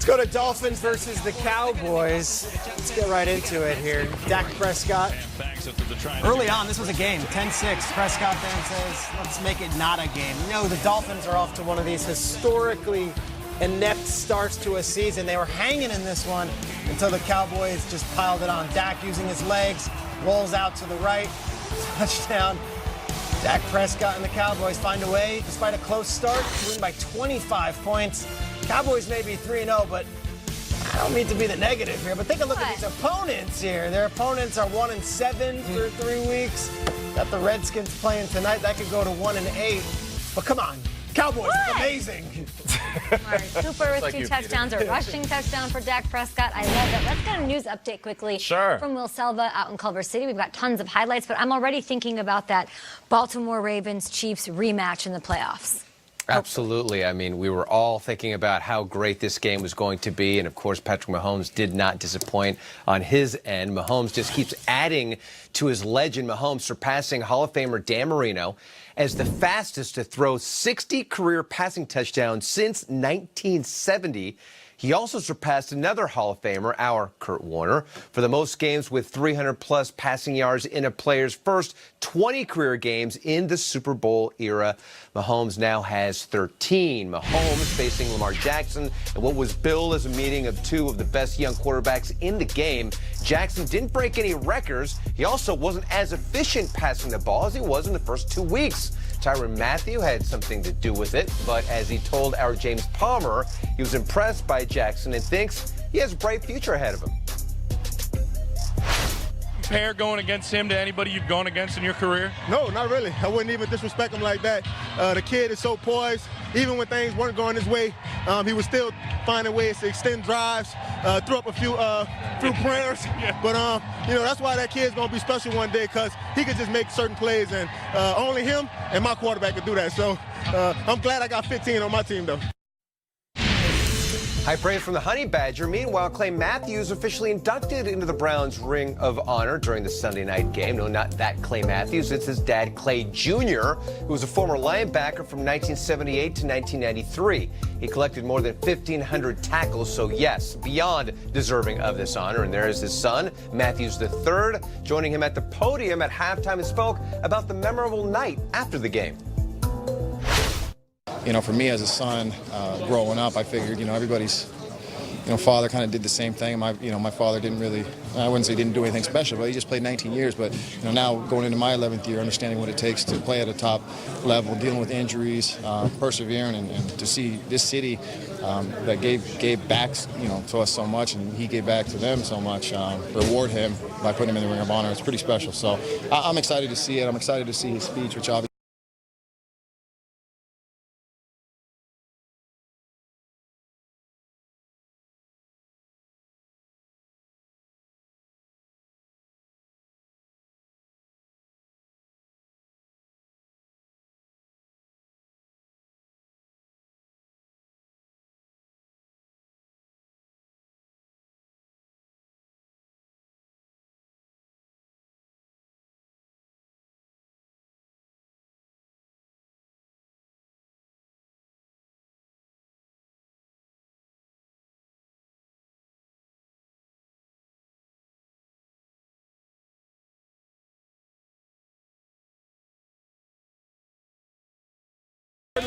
Let's go to Dolphins versus the Cowboys. Let's get right into it here. Dak Prescott. Early on, this was a game, 10-6. Prescott then says, let's make it not a game. No, the Dolphins are off to one of these historically inept starts to a season. They were hanging in this one until the Cowboys just piled it on. Dak using his legs, rolls out to the right, touchdown. Dak Prescott and the Cowboys find a way, despite a close start, to win by 25 points. Cowboys may be 3-0, but I don't mean to be the negative here, but take a look at these opponents here. Their opponents are 1-7 for 3 weeks. Got the Redskins playing tonight. That could go to 1-8. But come on, Cowboys, amazing. Cooper with 2 touchdowns, a rushing touchdown for Dak Prescott. I love that. Let's get a news update quickly from Will Selva out in Culver City. We've got tons of highlights, but I'm already thinking about that Baltimore Ravens-Chiefs rematch in the playoffs. Absolutely. I mean, we were all thinking about how great this game was going to be. And, of course, Patrick Mahomes did not disappoint on his end. Mahomes just keeps adding to his legend. Mahomes surpassing Hall of Famer Dan Marino as the fastest to throw 60 career passing touchdowns since 1970. He also surpassed another Hall of Famer, our Kurt Warner, for the most games with 300-plus passing yards in a player's first 20 career games in the Super Bowl era. Mahomes now has 13. Mahomes facing Lamar Jackson in what was billed as a meeting of 2 of the best young quarterbacks in the game. Jackson didn't break any records. He also wasn't as efficient passing the ball as he was in the first 2 weeks. Tyrann Mathieu had something to do with it, but as he told our James Palmer, he was impressed by Jackson and thinks he has a bright future ahead of him. Compare going against him to anybody you've gone against in your career? No, not really. I wouldn't even disrespect him like that. The kid is so poised. Even when things weren't going his way, he was still finding ways to extend drives, threw up a few prayers. But, you know, that's why that kid's going to be special one day, because he could just make certain plays, and only him and my quarterback could do that. So I'm glad I got 15 on my team, though. High praise from the Honey Badger. Meanwhile, Clay Matthews officially inducted into the Browns' Ring of Honor during the Sunday night game. No, not that Clay Matthews. It's his dad, Clay Jr., who was a former linebacker from 1978 to 1993. He collected more than 1,500 tackles, so yes, beyond deserving of this honor. And there is his son, Matthews III, joining him at the podium at halftime and spoke about the memorable night after the game. You know, for me as a son, growing up, I figured, you know, everybody's, you know, father kind of did the same thing. My father didn't really, I wouldn't say he didn't do anything special, but he just played 19 years. But, you know, now going into my 11th year, understanding what it takes to play at a top level, dealing with injuries, persevering, and to see this city that gave back, you know, to us so much, and he gave back to them so much, reward him by putting him in the Ring of Honor. It's pretty special. So I'm excited to see it. I'm excited to see his speech, which obviously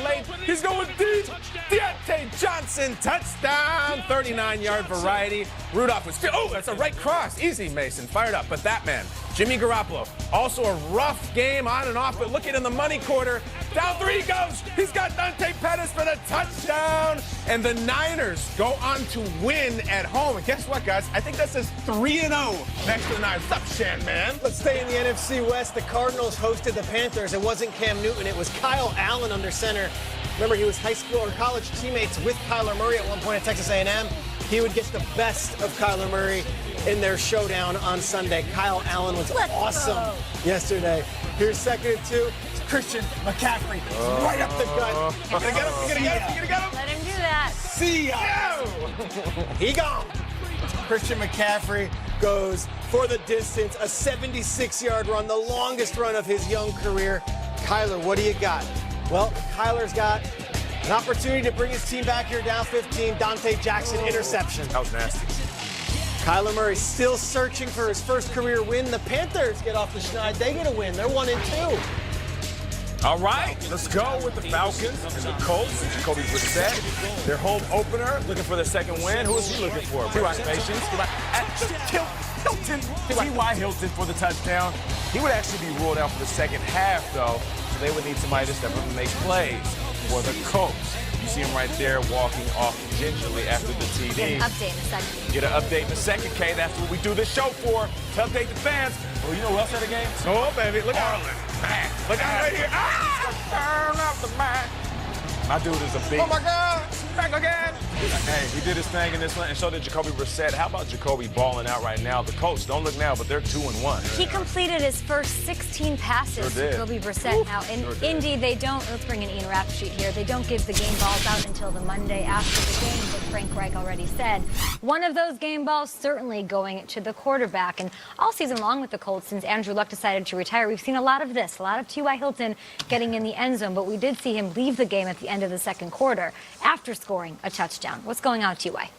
late. He's going deep. Deontay Johnson, touchdown, 39-yard variety. Rudolph was, oh, that's a right cross. Easy, Mason, fired up. But that man, Jimmy Garoppolo, also a rough game on and off, but looking in the money quarter. Down 3 he goes. He's got Dante Pettis for the touchdown. And the Niners go on to win at home. And guess what, guys? I think that says 3-0 next to the Niners. What's up, Shan, man? Let's stay in the NFC West. The Cardinals hosted the Panthers. It wasn't Cam Newton. It was Kyle Allen under center. Remember, he was high school or college teammates with Kyler Murray at one point at Texas A&M. He would get the best of Kyler Murray in their showdown on Sunday. Kyle Allen was awesome yesterday. Here's 2nd and 2. Christian McCaffrey right up the gut. You're gonna get him? You're gonna get him? You're gonna get him? Let him do that. See ya! He gone. Christian McCaffrey goes for the distance, a 76-yard run, the longest run of his young career. Kyler, what do you got? Well, Kyler's got An opportunity to bring his team back here down 15. Dante Jackson interception. That was nasty. Kyler Murray still searching for his first career win. The Panthers get off the schneid. They get a win. They're 1-2. All right, let's go with the Falcons and the Colts. Jacoby Brissett, their home opener, looking for their second win. Who is he looking for? Patience. Hilton. T.Y. Hilton for the touchdown. He would actually be ruled out for the second half, though, so they would need somebody to step up and make plays for the Colts. You see him right there walking off gingerly after the TD. Get an update in a second. Get an update in a second, Kay. That's what we do this show for, to update the fans. Oh, you know who else had a game? Oh, baby. Look out. Look out right here. Turn up the man. My dude is a big. Oh, my God. Back again. Hey, he did his thing in this one, and so did Jacoby Brissett. How about Jacoby balling out right now? The Colts, don't look now, but they're 2-1. He completed his first 16 passes, Jacoby Brissett. Now, in Indy, they don't, let's bring in Ian Rapoport here, they don't give the game balls out until the Monday after the game, but Frank Reich already said. One of those game balls certainly going to the quarterback. And all season long with the Colts, since Andrew Luck decided to retire, we've seen a lot of this, a lot of T.Y. Hilton getting in the end zone, but we did see him leave the game at the end of the second quarter after scoring a touchdown. What's going on with T.Y.?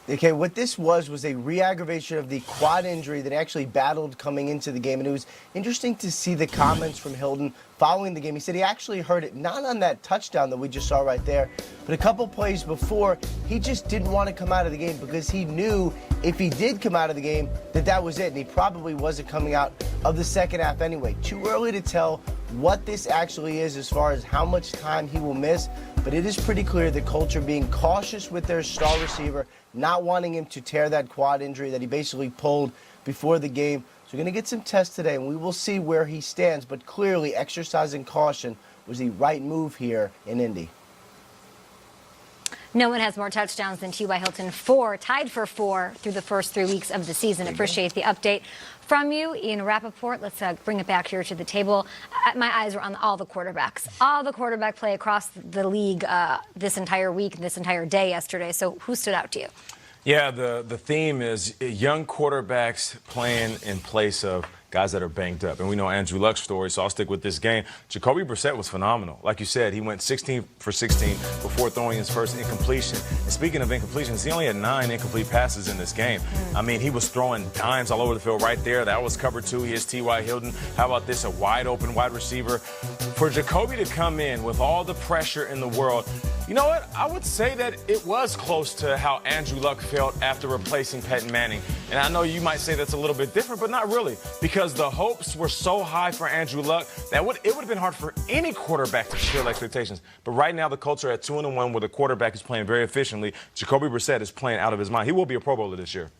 Okay, what this was a re-aggravation of the quad injury that he actually battled coming into the game. And it was interesting to see the comments from Hilton following the game. He said he actually heard it, not on that touchdown that we just saw right there, but a couple plays before. He just didn't want to come out of the game because he knew if he did come out of the game that was it. And he probably wasn't coming out of the second half anyway. Too early to tell what this actually is as far as how much time he will miss. But it is pretty clear the Colts are being cautious with their star receiver, not wanting him to tear that quad injury that he basically pulled before the game. So we're going to get some tests today, and we will see where he stands. But clearly, exercising caution was the right move here in Indy. No one has more touchdowns than T.Y. Hilton, 4, tied for 4 through the first 3 weeks of the season. Appreciate the update from you, Ian Rapoport. Let's bring it back here to the table. My eyes were on all the quarterbacks. All the quarterback play across the league this entire week, this entire day yesterday. So who stood out to you? Yeah, the theme is young quarterbacks playing in place of guys that are banged up. And we know Andrew Luck's story, so I'll stick with this game. Jacoby Brissett was phenomenal. Like you said, he went 16 for 16 before throwing his first incompletion. And speaking of incompletions, he only had 9 incomplete passes in this game. I mean, he was throwing dimes all over the field right there. That was cover 2. Here's T.Y. Hilton. How about this, a wide-open wide receiver? For Jacoby to come in with all the pressure in the world, you know what? I would say that it was close to how Andrew Luck felt after replacing Peyton Manning. And I know you might say that's a little bit different, but not really, because the hopes were so high for Andrew Luck that it would have been hard for any quarterback to fulfill expectations. But right now, the Colts are at 2-1 with a quarterback who's playing very efficiently. Jacoby Brissett is playing out of his mind. He will be a Pro Bowler this year.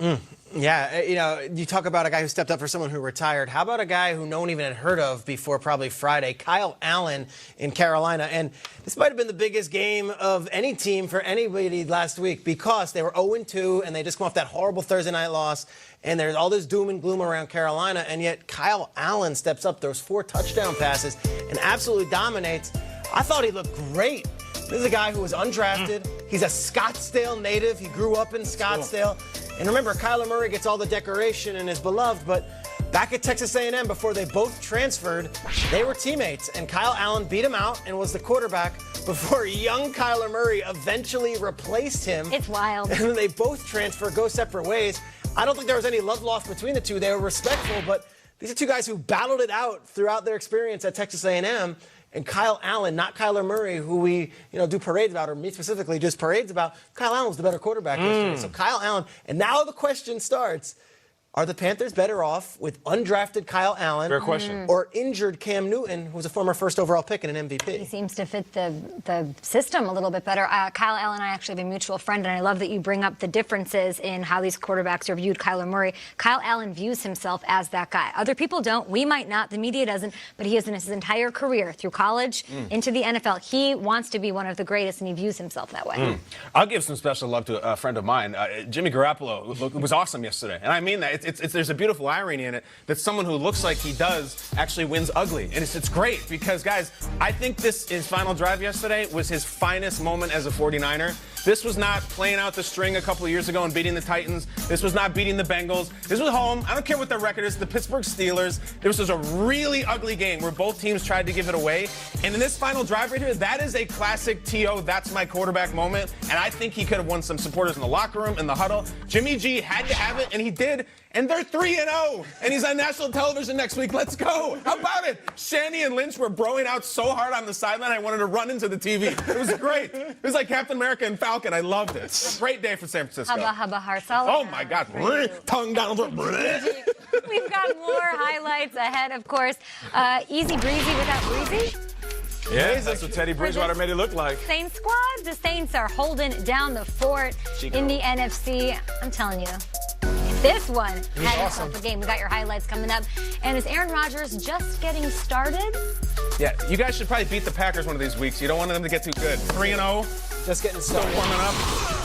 Yeah, you know, you talk about a guy who stepped up for someone who retired. How about a guy who no one even had heard of before probably Friday, Kyle Allen in Carolina? And this might have been the biggest game of any team for anybody last week because they were 0-2 and they just come off that horrible Thursday night loss. And there's all this doom and gloom around Carolina, and yet Kyle Allen steps up those 4 touchdown passes and absolutely dominates. I thought he looked great. This is a guy who was undrafted. He's a Scottsdale native. He grew up in Scottsdale. And remember, Kyler Murray gets all the decoration and is beloved, but back at Texas A&M before they both transferred, they were teammates, and Kyle Allen beat him out and was the quarterback before young Kyler Murray eventually replaced him. It's wild. And then they both transfer, go separate ways. I don't think there was any love lost between the two. They were respectful, but these are two guys who battled it out throughout their experience at Texas A&M. And Kyle Allen, not Kyler Murray, who we do parades about, or me specifically, just parades about. Kyle Allen was the better quarterback yesterday. So Kyle Allen, and now the question starts. Are the Panthers better off with undrafted Kyle Allen Fair question. Or injured Cam Newton, who was a former first overall pick and an MVP? He seems to fit the system a little bit better. Kyle Allen and I actually have a mutual friend, and I love that you bring up the differences in how these quarterbacks are viewed. Kyler Murray. Kyle Allen views himself as that guy. Other people don't. We might not. The media doesn't. But he has in his entire career, through college into the NFL, he wants to be one of the greatest, and he views himself that way. I'll give some special love to a friend of mine, Jimmy Garoppolo, who was awesome yesterday. And I mean that. there's a beautiful irony in it that someone who looks like he does actually wins ugly. And it's great because, guys, I think his final drive yesterday was his finest moment as a 49er. This was not playing out the string a couple of years ago and beating the Titans. This was not beating the Bengals. This was home. I don't care what their record is. The Pittsburgh Steelers. This was a really ugly game where both teams tried to give it away. And in this final drive right here, that is a classic T.O. that's my quarterback moment. And I think he could have won some supporters in the locker room, in the huddle. Jimmy G had to have it, and he did. And they're 3-0. And he's on national television next week. Let's go. How about it? Shanny and Lynch were broing out so hard on the sideline, I wanted to run into the TV. It was great. It was like Captain America and Falcon. I loved it. Great day for San Francisco. Hubba Harsala. Oh, my God. Tongue down. We've got more highlights ahead, of course. Easy breezy without breezy. Yeah, that's what Teddy Bridgewater made it look like. Saints squad. The Saints are holding down the fort in the NFC. I'm telling you. This one had himself a game. We got your highlights coming up. And is Aaron Rodgers just getting started? Yeah, you guys should probably beat the Packers one of these weeks. You don't want them to get too good. 3-0. Just getting started. Still warming up.